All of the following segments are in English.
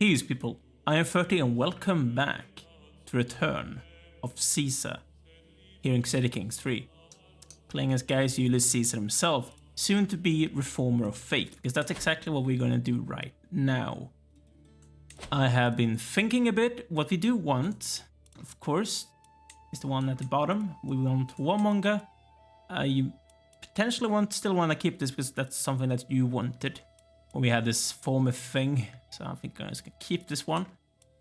Peace, people. I am 30 and welcome back to Return of Caesar here in Crusader Kings 3. Playing as Gaius Julius Caesar himself, soon to be reformer of faith, because that's exactly what we're going to do right now. I have been thinking a bit. What we do want, of course, is the one at the bottom. We want warmonger. You potentially still want to keep this because that's something that you wanted when we had this former thing. So I think I'm just gonna keep this one.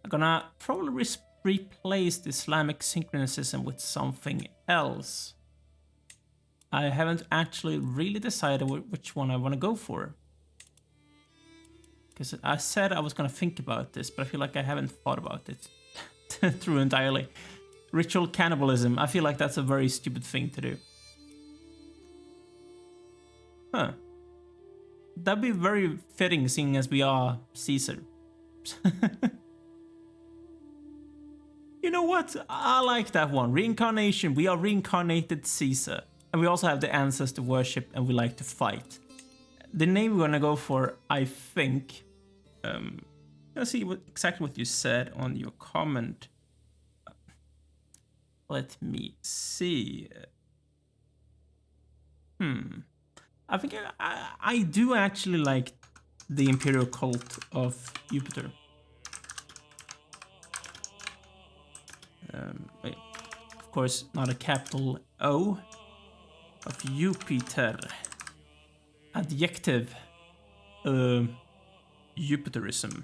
I'm gonna probably replace the Islamic syncretism with something else. I haven't actually really decided which one I want to go for. Because I said I was gonna think about this, but I feel like I haven't thought about it through entirely. Ritual cannibalism. I feel like that's a very stupid thing to do. Huh. That'd be very fitting, seeing as we are Caesar. You know what? I like that one. Reincarnation. We are reincarnated Caesar. And we also have the ancestor worship, and we like to fight. The name we're gonna go for, I think... let's see exactly what you said on your comment. Let me see. I think I do actually like the imperial cult of Jupiter. Of course, not a capital O. Of Jupiter. Adjective. Jupiterism.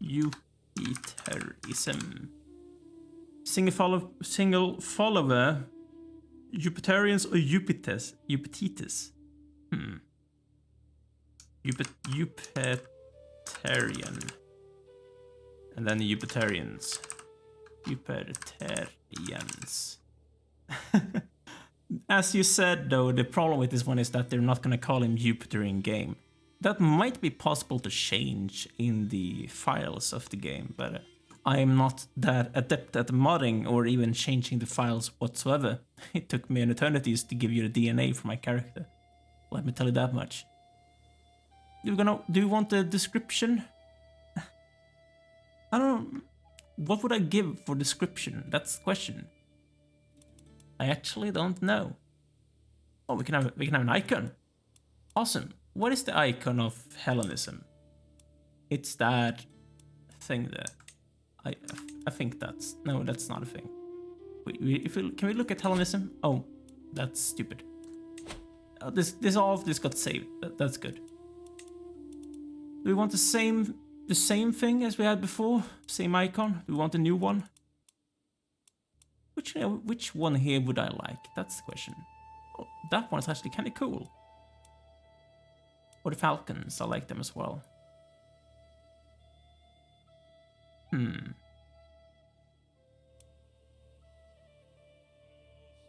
Jupiterism. Single follower. Jupiterians or Jupiters? Jupititis. Jupiterian. And then the Jupiterians. Jupiterians. As you said, though, the problem with this one is that they're not going to call him Jupiter in game. That might be possible to change in the files of the game, but I am not that adept at modding or even changing the files whatsoever. It took me an eternity to give you the DNA for my character. Let me tell you that much. Do you want the description? I don't... What would I give for description? That's the question. I actually don't know. Oh, we can have an icon. Awesome. What is the icon of Hellenism? It's that thing there. I think that's... No, that's not a thing. Can we look at Hellenism? Oh, that's stupid. All of this got saved. That's good. Do we want the same thing as we had before? Same icon? Do we want a new one? Which one here would I like? That's the question. Oh, that one's actually kind of cool. Or the falcons, I like them as well.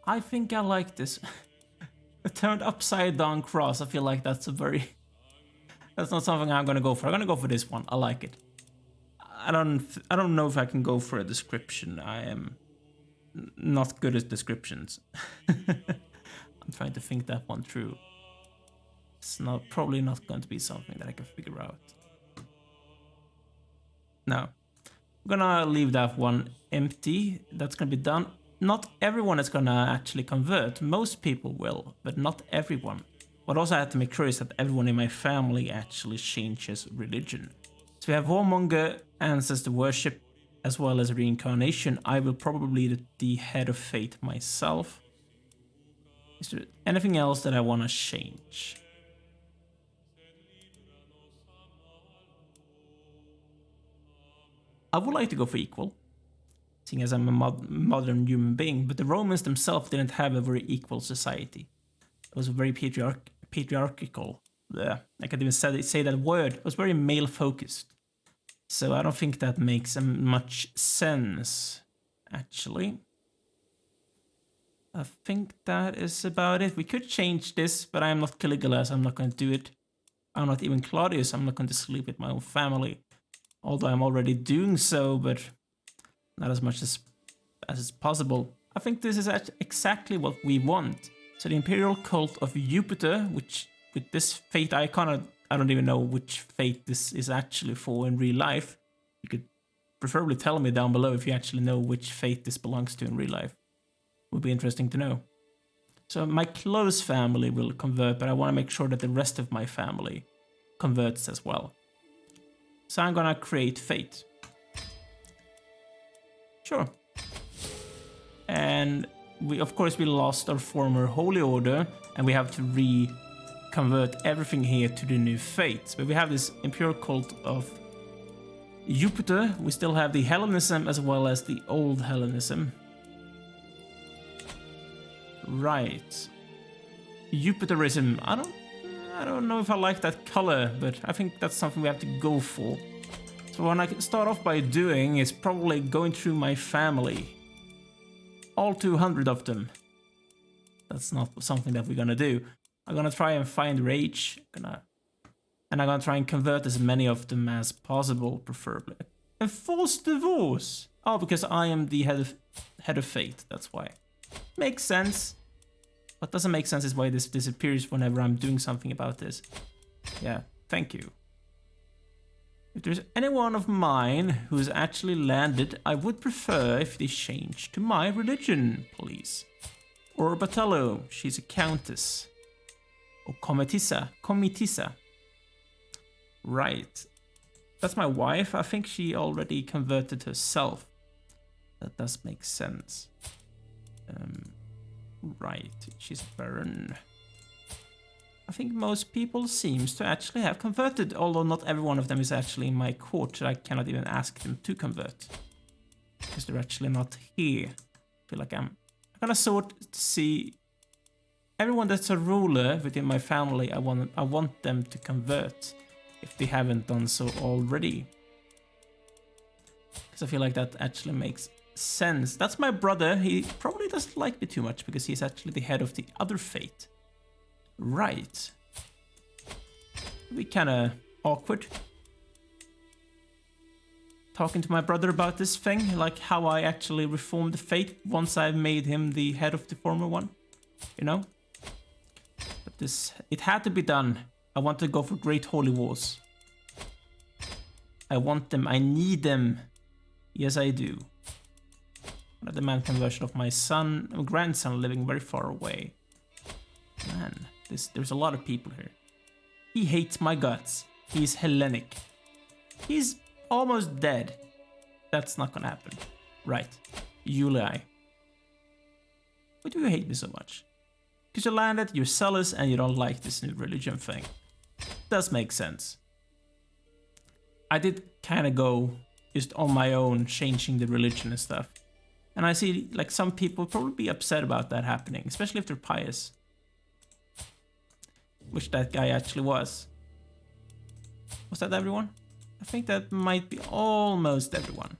I think I like this. A turned upside down cross. I feel like that's that's not something I'm gonna go for. I'm gonna go for this one. I like it. I don't know if I can go for a description. I am not good at descriptions. I'm trying to think that one through. It's probably not going to be something that I can figure out. No. I'm gonna leave that one empty. That's gonna be done. Not everyone is gonna actually convert. Most people will, but not everyone. What also I have to make sure is that everyone in my family actually changes religion. So we have warmonger, ancestor worship, as well as reincarnation. I will probably be the head of fate myself. Is there anything else that I want to change? I would like to go for equal, seeing as I'm a modern human being, but the Romans themselves didn't have a very equal society. It was very patriarchal. I can't even say that word. It was very male-focused. So I don't think that makes much sense, actually. I think that is about it. We could change this, but I'm not Caligula, so I'm not going to do it. I'm not even Claudius. I'm not going to sleep with my own family. Although I'm already doing so, but not as much as is possible. I think this is exactly what we want. So the imperial cult of Jupiter, which with this fate icon, I don't even know which fate this is actually for in real life. You could preferably tell me down below if you actually know which fate this belongs to in real life. Would be interesting to know. So my close family will convert, but I want to make sure that the rest of my family converts as well. So I'm gonna create fate. Sure. And we, of course, we lost our former holy order, and we have to reconvert everything here to the new fates. But we have this imperial cult of Jupiter. We still have the Hellenism as well as the old Hellenism. Right. Jupiterism. I don't know if I like that color, but I think that's something we have to go for. So what I can start off by doing is probably going through my family. All 200 of them. That's not something that we're gonna do. I'm gonna try and find rage. And I'm gonna try and convert as many of them as possible, preferably. Enforced divorce! Oh, because I am the head of fate, that's why. Makes sense. What doesn't make sense is why this disappears whenever I'm doing something about this. Yeah, thank you. If there's anyone of mine who's actually landed, I would prefer if they change to my religion, please. Or Batello, she's a countess. Or Comitissa. Right. That's my wife. I think she already converted herself. That does make sense. Right, she's Baron. I think most people seems to actually have converted, although not every one of them is actually in my court, so I cannot even ask them to convert. Because they're actually not here. I feel like I'm gonna sort to see everyone that's a ruler within my family. I want them to convert if they haven't done so already. Because I feel like that actually makes sense. That's my brother. He probably doesn't like me too much because he's actually the head of the other fate. Right. Be kind of awkward talking to my brother about this thing, like how I actually reformed the fate once I've made him the head of the former one, you know? But it had to be done. I want to go for great holy wars. I want them. I need them. Yes, I do. I demand conversion of my grandson living very far away. Man, there's a lot of people here. He hates my guts. He's Hellenic. He's almost dead. That's not gonna happen. Right. Julia. Why do you hate me so much? Because you landed, you're zealous, and you don't like this new religion thing. Does make sense. I did kind of go just on my own, changing the religion and stuff. And I see, like, some people probably be upset about that happening, especially if they're pious. Which that guy actually was. Was that everyone? I think that might be almost everyone.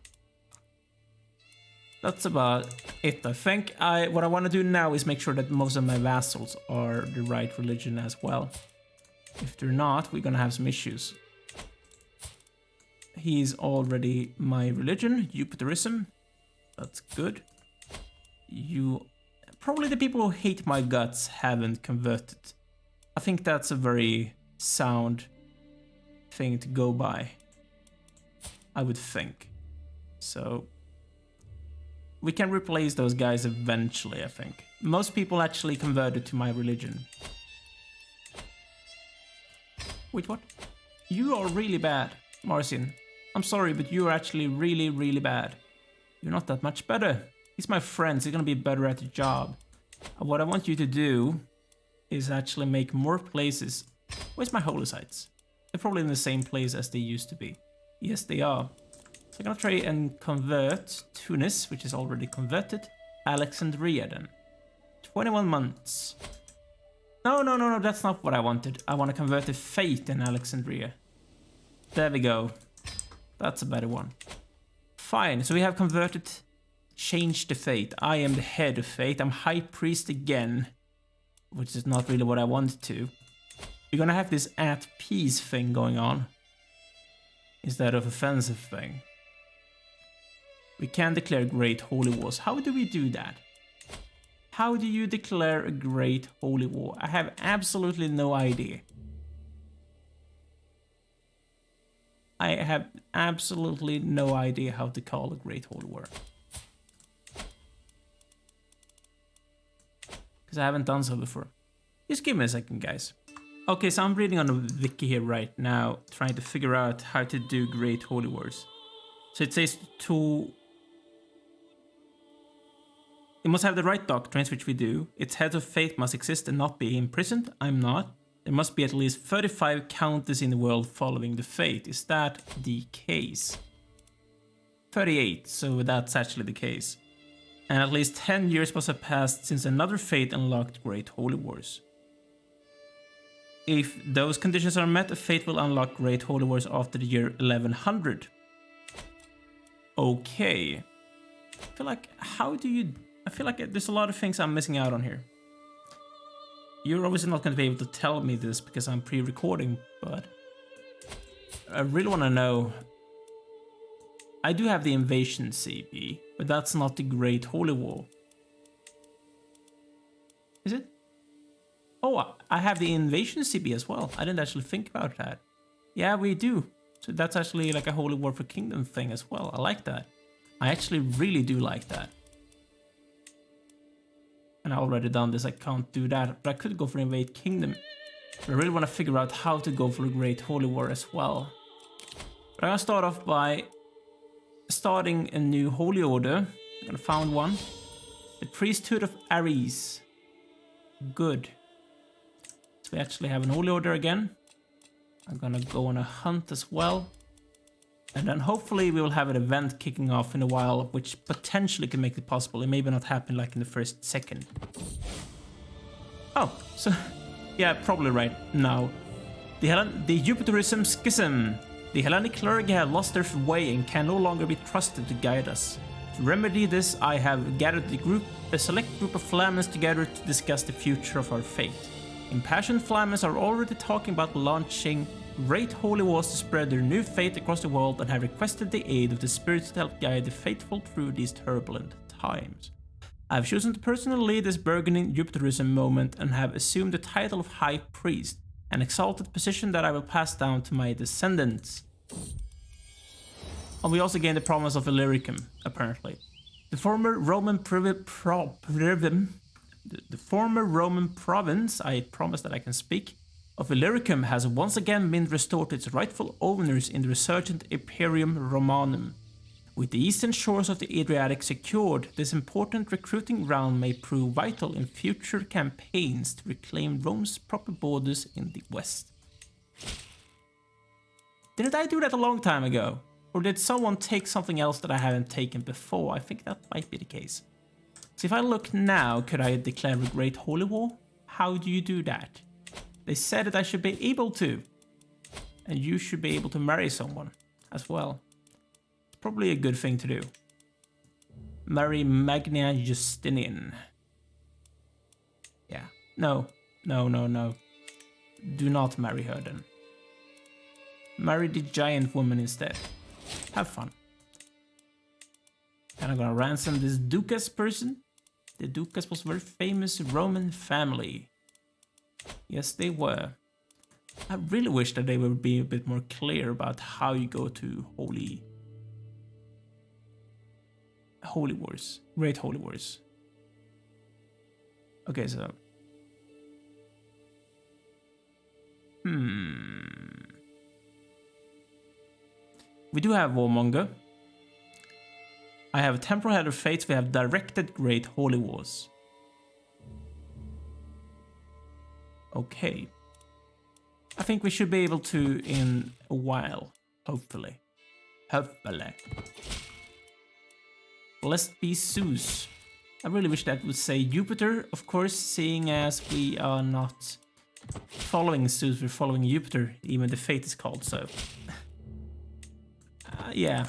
That's about it, I think. What I want to do now is make sure that most of my vassals are the right religion as well. If they're not, we're gonna have some issues. He's already my religion, Jupiterism. That's good. Probably the people who hate my guts haven't converted. I think that's a very sound thing to go by. I would think. So we can replace those guys eventually, I think. Most people actually converted to my religion. Wait, what? You are really bad, Marcian. I'm sorry, but you are actually really, really bad. You're not that much better. He's my friend, so he's gonna be better at the job. What I want you to do is actually make more places. Where's my holy sites? They're probably in the same place as they used to be. Yes, they are. So I'm gonna try and convert Tunis, which is already converted. Alexandria then. 21 months. No, that's not what I wanted. I want to convert the fate in Alexandria. There we go. That's a better one. Fine, so we have converted, changed the fate. I am the head of fate. I'm high priest again, which is not really what I wanted to. We're gonna have this at peace thing going on instead of offensive thing. We can declare great holy wars. How do we do that? How do you declare a great holy war? I have absolutely no idea. I have absolutely no idea how to call a Great Holy War. Because I haven't done so before. Just give me a second, guys. Okay, so I'm reading on the wiki here right now, trying to figure out how to do Great Holy Wars. So it says to... It must have the right doctrines, which we do. Its heads of faith must exist and not be imprisoned. I'm not. There must be at least 35 counties in the world following the faith. Is that the case? 38, so that's actually the case. And at least 10 years must have passed since another faith unlocked Great Holy Wars. If those conditions are met, a faith will unlock Great Holy Wars after the year 1100. Okay. I feel like, how do you... I feel like there's a lot of things I'm missing out on here. You're obviously not going to be able to tell me this because I'm pre-recording, but I really want to know. I do have the Invasion CP, but that's not the Great Holy War. Is it? Oh, I have the Invasion CP as well. I didn't actually think about that. Yeah, we do. So that's actually like a Holy War for Kingdom thing as well. I like that. I actually really do like that. And I've already done this, I can't do that. But I could go for Invade Kingdom. But I really want to figure out how to go for a Great Holy War as well. But I'm going to start off by starting a new Holy Order. I'm going to found one. The Priesthood of Ares. Good. So we actually have an Holy Order again. I'm going to go on a hunt as well. And then hopefully we will have an event kicking off in a while, which potentially can make it possible. It may not happen like in the first second. Oh, so yeah, probably right now. The Jupitericism Schism. The Hellenic clergy have lost their way and can no longer be trusted to guide us. To remedy this, I have gathered a select group of Flamens together to discuss the future of our faith. Impassioned Flamens are already talking about launching Great Holy Wars to spread their new faith across the world and have requested the aid of the spirits to help guide the faithful through these turbulent times. I have chosen to personally lead this burgeoning Jupitericism moment and have assumed the title of High Priest, an exalted position that I will pass down to my descendants. And we also gain the province of Illyricum, apparently. The former Roman province, I promise that I can speak, of Illyricum has once again been restored to its rightful owners in the resurgent Imperium Romanum. With the eastern shores of the Adriatic secured, this important recruiting ground may prove vital in future campaigns to reclaim Rome's proper borders in the west. Didn't I do that a long time ago? Or did someone take something else that I haven't taken before? I think that might be the case. So if I look now, could I declare a Great Holy War? How do you do that? They said that I should be able to. And you should be able to marry someone as well. It's probably a good thing to do. Marry Magna Justinian. Yeah. No. Do not marry her then. Marry the giant woman instead. Have fun. And I'm gonna ransom this Ducas person. The Ducas was a very famous Roman family. Yes, they were. I really wish that they would be a bit more clear about how you go to Holy Wars. Great Holy Wars. Okay, so... We do have Warmonger. I have Temporal Head of Fates. We have Directed Great Holy Wars. Okay. I think we should be able to in a while. Hopefully. Blessed be Zeus. I really wish that would say Jupiter, of course, seeing as we are not following Zeus, we're following Jupiter. Even the fate is called so. Yeah.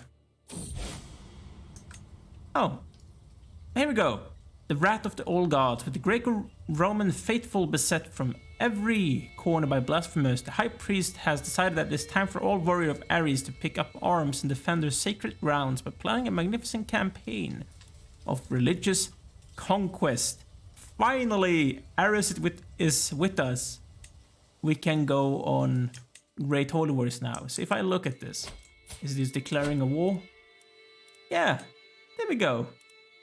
Oh. Here we go. The wrath of the old gods, with the Greco-Roman faithful beset from every corner by blasphemers, the high priest has decided that it is time for all warriors of Ares to pick up arms and defend their sacred grounds by planning a magnificent campaign of religious conquest. Finally, Ares is with us. We can go on Great Holy Wars now. So if I look at this, is this declaring a war? Yeah, there we go.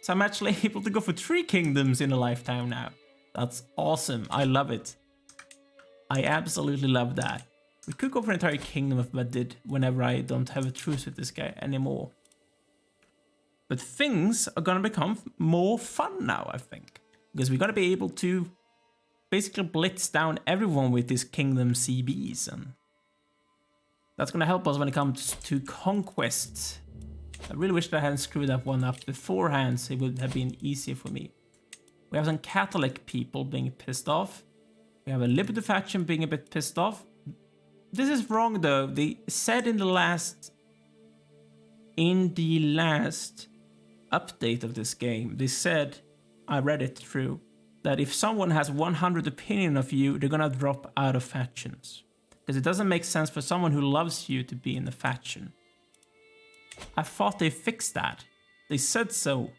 So I'm actually able to go for 3 kingdoms in a lifetime now. That's awesome. I love it. I absolutely love that. We could go for an entire kingdom if I did, whenever I don't have a truce with this guy anymore. But things are gonna become more fun now, I think. Because we're gonna be able to basically blitz down everyone with these kingdom CBs. And that's gonna help us when it comes to conquests. I really wish that I hadn't screwed that one up beforehand, so it would have been easier for me. We have some Catholic people being pissed off. We have a Liberty faction being a bit pissed off. This is wrong though. They said in the last update of this game, they said, I read it through, that if someone has 100 opinion of you, they're gonna drop out of factions. Because it doesn't make sense for someone who loves you to be in a faction. I thought they fixed that. They said so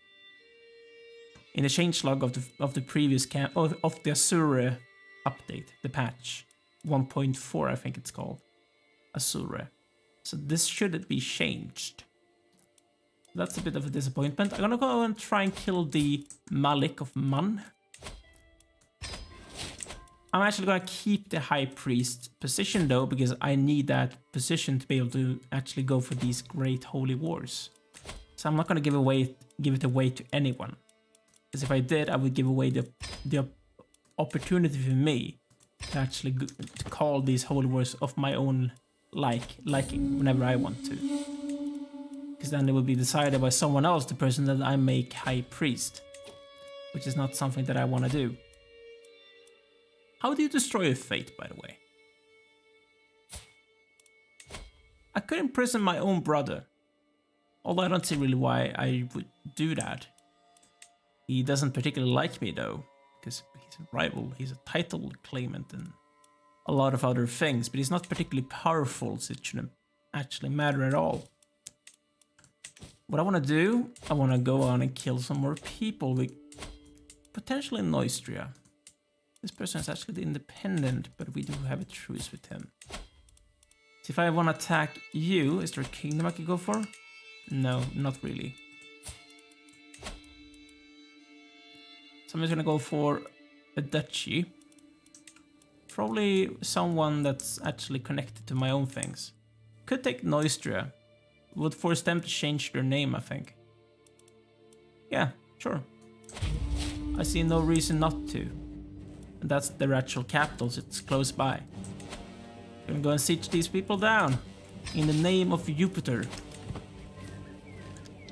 in the changelog of the previous of the Asura update, the patch 1.4, I think it's called, Asura. So this should be changed. That's a bit of a disappointment. I'm gonna go and try and kill the Malik of Man. I'm actually gonna keep the High Priest position though, because I need that position to be able to actually go for these great holy wars. So I'm not gonna give it away to anyone. Because if I did, I would give away the opportunity for me to actually to call these holy wars of my own liking whenever I want to. Because then it will be decided by someone else, the person that I make High Priest. Which is not something that I want to do. How do you destroy a fate, by the way? I could imprison my own brother. Although I don't see really why I would do that. He doesn't particularly like me though, because he's a rival, he's a title claimant and a lot of other things, but he's not particularly powerful, so it shouldn't actually matter at all. What I want to do, I want to go on and kill some more people with potentially Neustria. This person is actually independent, but we do have a truce with him. So if I want to attack you, is there a kingdom I could go for? No, not really. So I'm just gonna go for a duchy. Probably someone that's actually connected to my own things. Could take Neustria. Would force them to change their name, I think. Yeah, sure. I see no reason not to. And that's their actual capitals, it's close by. I'm gonna go and siege these people down. In the name of Jupiter.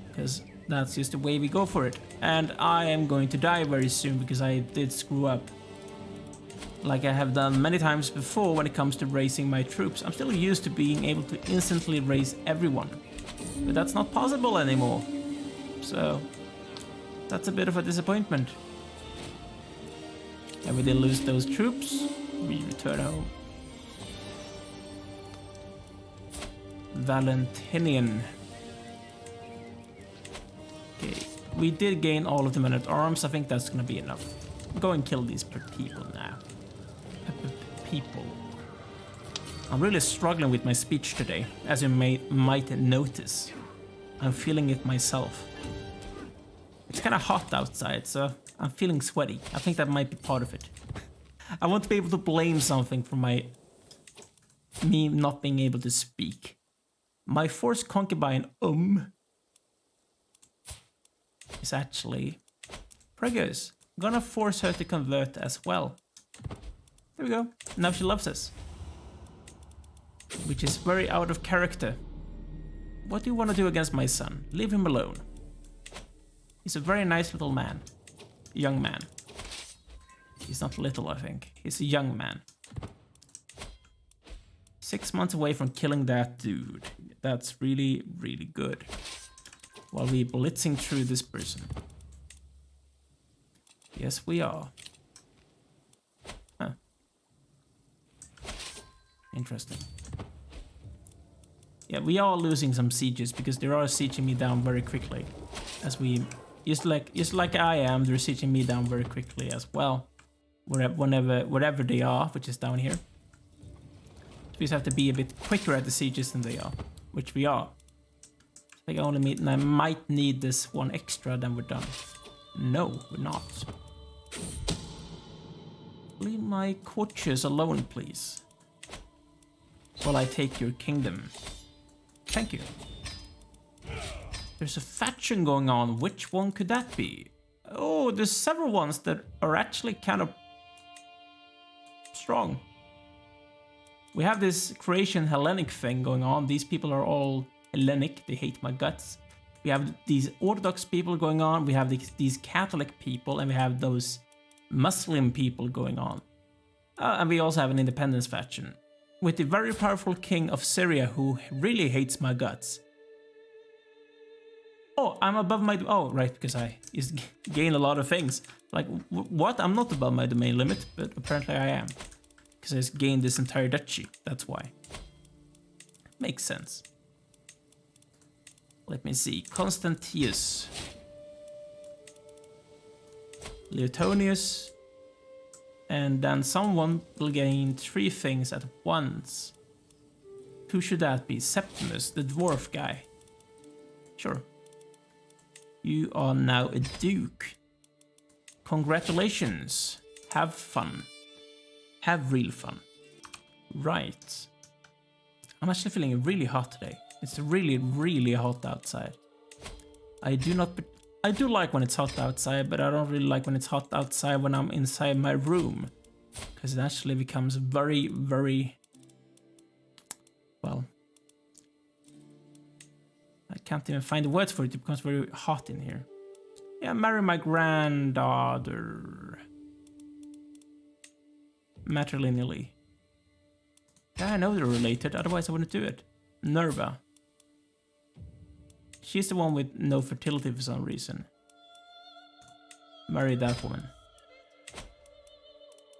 Because that's just the way we go for it. And I am going to die very soon because I did screw up. Like I have done many times before when it comes to raising my troops. I'm still used to being able to instantly raise everyone. But that's not possible anymore. So that's a bit of a disappointment. And we did lose those troops. We return home. Valentinian. Okay, we did gain all of the men at arms. I think that's gonna be enough. Go and kill these people now. People. I'm really struggling with my speech today, as you might notice. I'm feeling it myself. It's kind of hot outside, so I'm feeling sweaty. I think that might be part of it. I want to be able to blame something for me not being able to speak. My forced concubine, is actually Preggers. I'm gonna force her to convert as well. There we go. Now she loves us. Which is very out of character. What do you want to do against my son? Leave him alone. He's a very nice little man. Young man. He's not little, I think. He's a young man. 6 months away from killing that dude. That's really, really good. While we're blitzing through this person. Yes, we are. Huh. Interesting. Yeah, we are losing some sieges because they are sieging me down very quickly. As we, just like I am, they're sieging me down very quickly as well. Wherever they are, which is down here. We just have to be a bit quicker at the sieges than they are, which we are. I think I might need this one extra, then we're done. No, we're not. Leave my courtiers alone, please. While I take your kingdom. Thank you. There's a faction going on. Which one could that be? Oh, there's several ones that are actually kind of strong. We have this Croatian Hellenic thing going on. These people are all Hellenic. They hate my guts. We have these Orthodox people going on. We have these Catholic people, and we have those Muslim people going on. And we also have an independence faction with the very powerful king of Syria who really hates my guts. Oh, I'm above my... Oh, right, because I gain a lot of things. Like, what? I'm not above my domain limit, but apparently I am. Because I just gained this entire duchy, that's why. Makes sense. Let me see. Constantius. Leotonius. And then someone will gain 3 things at once. Who should that be? Septimus, the dwarf guy. Sure. You are now a duke. Congratulations. Have fun. Have real fun. Right. I'm actually feeling really hot today. It's really, really hot outside. I do like when it's hot outside, but I don't really like when it's hot outside when I'm inside my room. Because it actually becomes very, very... Well... I can't even find the words for it. It becomes very hot in here. Yeah, marry my granddaughter. Matrilineally. Yeah, I know they're related, otherwise I wouldn't do it. Nerva. She's the one with no fertility for some reason. Marry that woman.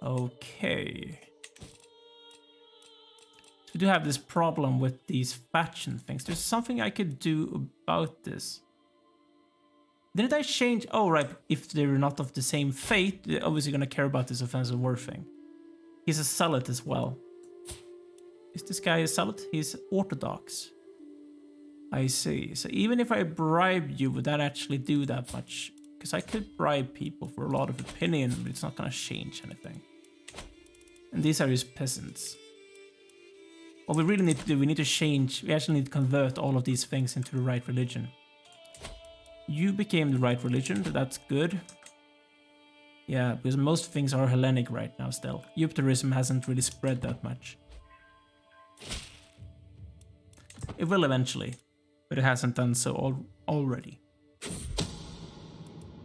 Okay. So we do have this problem with these faction things. There's something I could do about this. Didn't I change? Oh, right. If they're not of the same faith, they're obviously going to care about this offensive war thing. He's a zealot as well. Is this guy a zealot? He's Orthodox. I see. So even if I bribe you, would that actually do that much? Because I could bribe people for a lot of opinion, but it's not going to change anything. And these are just peasants. What we really need to do, we need to change, we actually need to convert all of these things into the right religion. You became the right religion, that's good. Yeah, because most things are Hellenic right now still. Eupatorism hasn't really spread that much. It will eventually, but it hasn't done so already.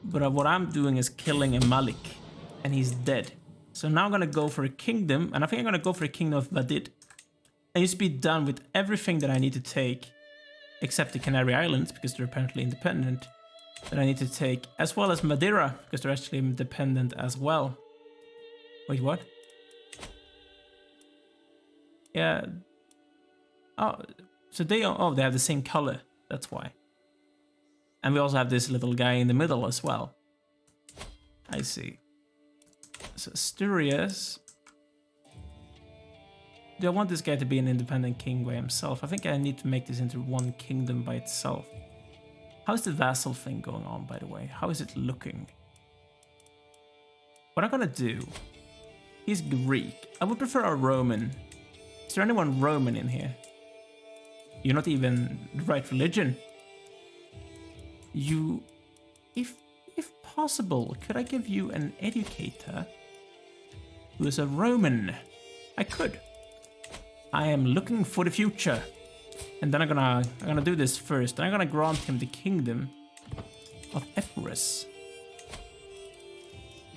But what I'm doing is killing a Malik, and he's dead. So now I'm gonna go for a kingdom, and I think I'm gonna go for a kingdom of Vadid. And just be done with everything that I need to take, except the Canary Islands, because they're apparently independent, that I need to take, as well as Madeira, because they're actually independent as well. Wait, what? Yeah. Oh, so they have the same color. That's why. And we also have this little guy in the middle as well. I see. So Asturias. Do I want this guy to be an independent king by himself? I think I need to make this into one kingdom by itself. How's the vassal thing going on, by the way? How is it looking? What I'm gonna do... He's Greek. I would prefer a Roman. Is there anyone Roman in here? You're not even the right religion. You... If possible, could I give you an educator who is a Roman? I could. I am looking for the future. And then I'm gonna do this first. I'm gonna grant him the kingdom of Epirus.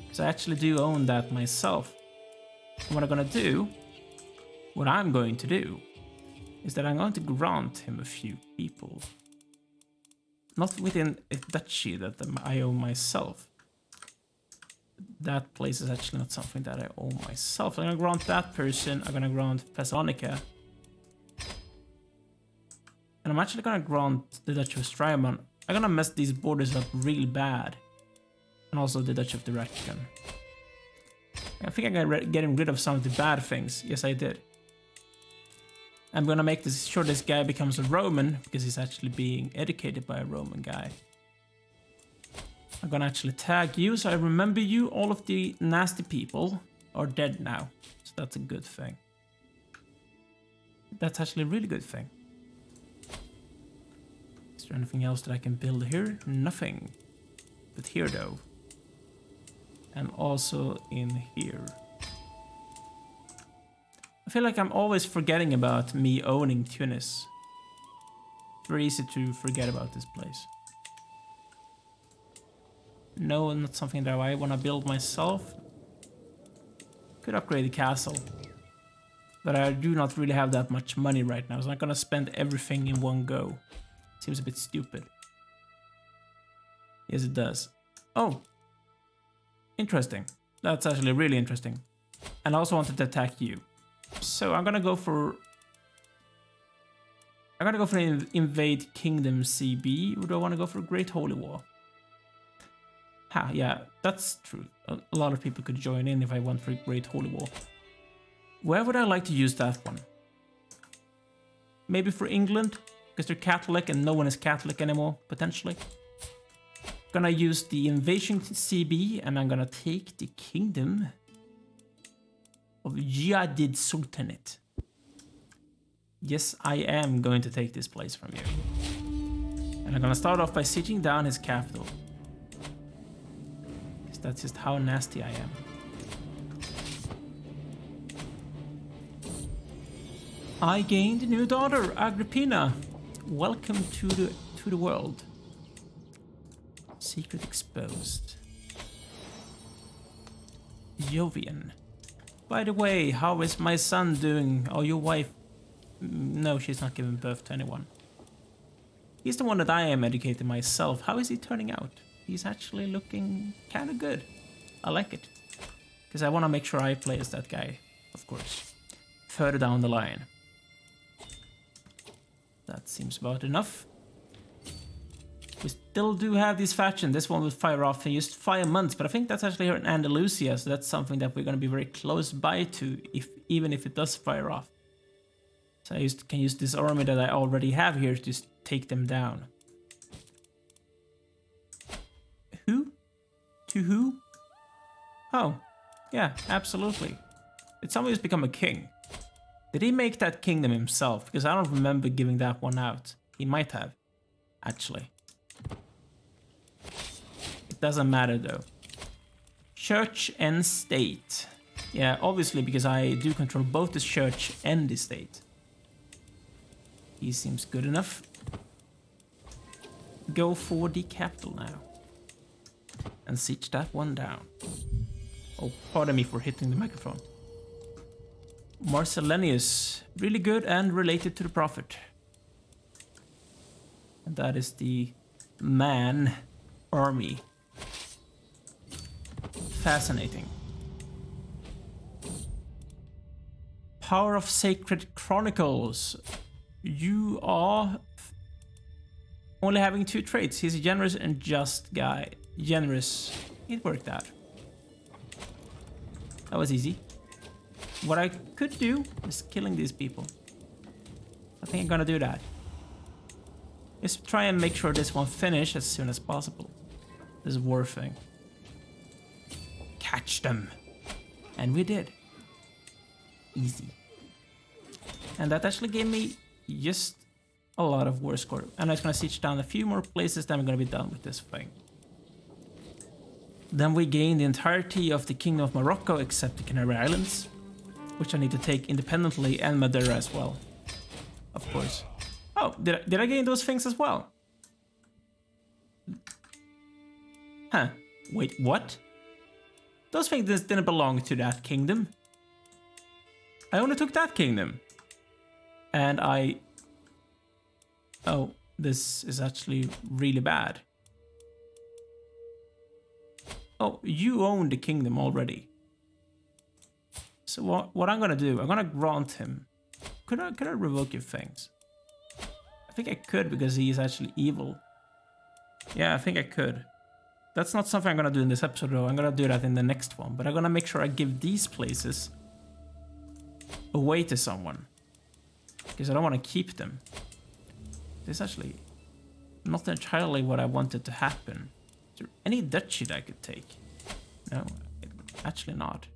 Because I actually do own that myself. And what I'm going to do, is that I'm going to grant him a few people. Not within a duchy that I own myself. That place is actually not something that I own myself. I'm gonna grant that person. I'm gonna grant Thessalonica. And I'm actually gonna grant the Duchy of Strymon. I'm gonna mess these borders up real bad. And also the Duchy of the Vatican. I think I got getting rid of some of the bad things. Yes, I did. I'm gonna make sure this guy becomes a Roman, because he's actually being educated by a Roman guy. I'm gonna actually tag you, so I remember you. All of the nasty people are dead now, so that's a good thing. That's actually a really good thing. Is there anything else that I can build here? Nothing. But here though. And also in here. I feel like I'm always forgetting about me owning Tunis. It's very easy to forget about this place. No, not something that I want to build myself. Could upgrade the castle. But I do not really have that much money right now, so I'm not gonna spend everything in one go. Seems a bit stupid. Yes, it does. Oh! Interesting. That's actually really interesting. And I also wanted to attack you. So I'm gonna go for... Invade Kingdom CB, or do I want to go for Great Holy War? Ha, yeah, that's true. A lot of people could join in if I went for Great Holy War. Where would I like to use that one? Maybe for England, because they're Catholic and no one is Catholic anymore, potentially. Gonna use the invasion CB, and I'm gonna take the kingdom of Jadid Sultanate. Yes, I am going to take this place from you. And I'm gonna start off by sieging down his capital. Because that's just how nasty I am. I gained a new daughter, Agrippina. Welcome to the world. Secret exposed. Jovian. By the way, how is my son doing? Oh, your wife? No, she's not giving birth to anyone. He's the one that I am educating myself. How is he turning out? He's actually looking kind of good. I like it. Because I want to make sure I play as that guy, of course. Further down the line. That seems about enough. We still do have this faction. This one will fire off in just 5 months, but I think that's actually here in Andalusia, so that's something that we're going to be very close by to, even if it does fire off. So I can use this army that I already have here to just take them down. Who? To who? Oh, yeah, absolutely. Did somebody just become a king? Did he make that kingdom himself? Because I don't remember giving that one out. He might have, actually. It doesn't matter though. Church and state. Yeah, obviously because I do control both the church and the state. He seems good enough. Go for the capital now. And siege that one down. Oh, pardon me for hitting the microphone. Marcellanius, really good and related to the prophet. And that is the man army. Fascinating. Power of Sacred Chronicles. You are only having 2 traits. He's a generous and just guy. Generous. It worked out. That was easy. What I could do is killing these people. I think I'm gonna do that. Just try and make sure this one finishes as soon as possible. This war thing. Catch them. And we did. Easy. And that actually gave me just a lot of war score. And I'm gonna siege down a few more places, then we're gonna be done with this thing. Then we gain the entirety of the Kingdom of Morocco except the Canary Islands, which I need to take independently, and Madeira as well. Of course. Oh, did I gain those things as well? Huh. Wait, what? Those things didn't belong to that kingdom. I only took that kingdom. And I... Oh, this is actually really bad. Oh, you own the kingdom already. So what I'm gonna do, I'm gonna grant him. Could I revoke your things? I think I could because he is actually evil. Yeah, I think I could. That's not something I'm gonna do in this episode though. I'm gonna do that in the next one. But I'm gonna make sure I give these places away to someone. because I don't want to keep them. This is actually not entirely what I wanted to happen. Is there any duchy that I could take? No, actually not.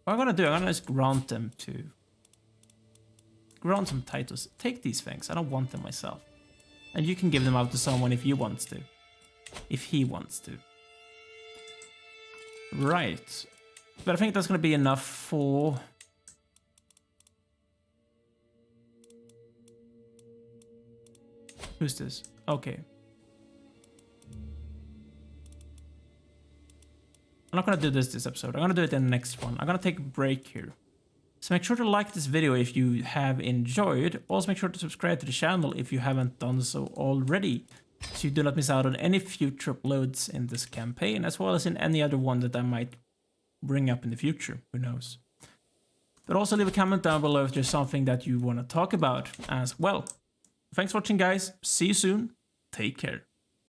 What I'm gonna do, I'm gonna just grant them to... Grant some titles. Take these things, I don't want them myself. And you can give them out to someone if you want to. If he wants to. Right. But I think that's gonna be enough for... Who's this? Okay. I'm not gonna do this episode. I'm gonna do it in the next one. I'm gonna take a break here. So make sure to like this video if you have enjoyed. Also make sure to subscribe to the channel if you haven't done so already, so you do not miss out on any future uploads in this campaign, as well as in any other one that I might bring up in the future. Who knows? But also leave a comment down below if there's something that you want to talk about as well. Thanks for watching, guys. See you soon. Take care.